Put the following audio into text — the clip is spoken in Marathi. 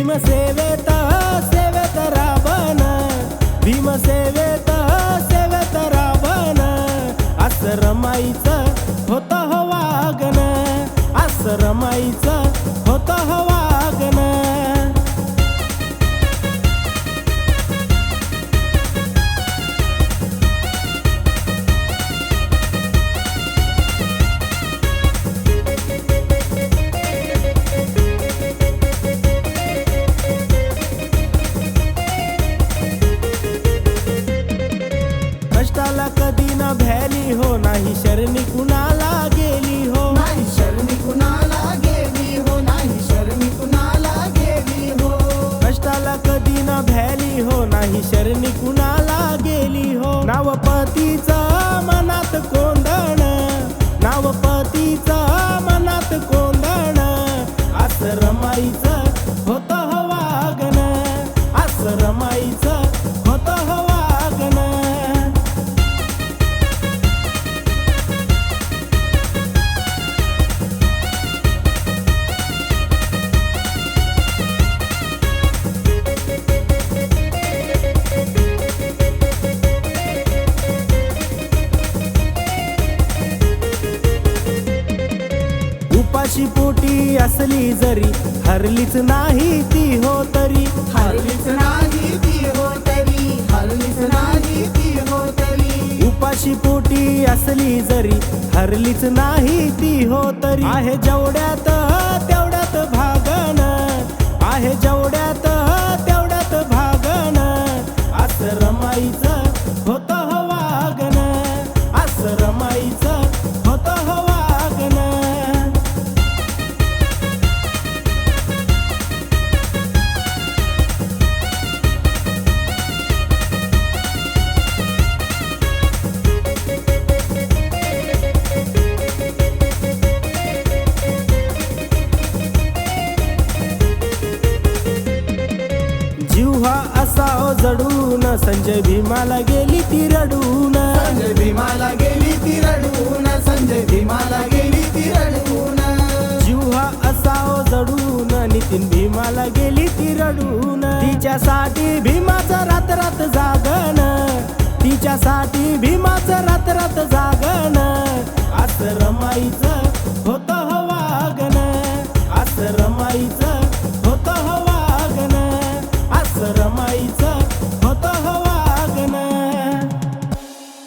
भीमसेवेत सेवेत रावण, भीमसेवेत सेवेत रावण, असं रमाईचं होतं हो वागण, असं रमाईचं होतं हो वागण. कष्टाला कधी न भ्याली हो, नाही शरणी कुणाला गेली हो, नाही शरणी कुणाला गेली हो, नाही शरणी कुणाला गेली हो. कष्टाला कधी न भ्याली हो, नाही शरणी कुणाला गेली हो. नाव पतीचं मनात कोंदण, नाव पतीचं मनात कोंदण, असं रमाईचं होतं हो वागण, असं रमाईचं होतं हो वागण. उपाशी पोटी असली जरी हरलीच नाही ती हो तरी, हरलीच नाही ती हो तरी, हरलीच नाही ती हो तरी. उपाशी पोटी असली जरी हरलीच नाही ती हो तरी. आहे जेवढ्यात तेवढ्यात भागण, आहे जेवढ्यात तेवढ्यात भागण, असं रमाईचं होतं हो वागण, असं रमाईचं होतं हो वागण. जिव्हा असाव जडून संजय भीमाला गेली ती रडून, संजय भीमाला गेली ती रडून, संजय भीमाला गेली ती रडून. जिव्हा असाव जडून नितीन भीमाला गेली ती रडून. तिच्यासाठी भीमाचं रात रात जागण, तिच्यासाठी भीमाचं रात रात जागण, असं रमाईचं होतं हो वागण, असं रमाईचं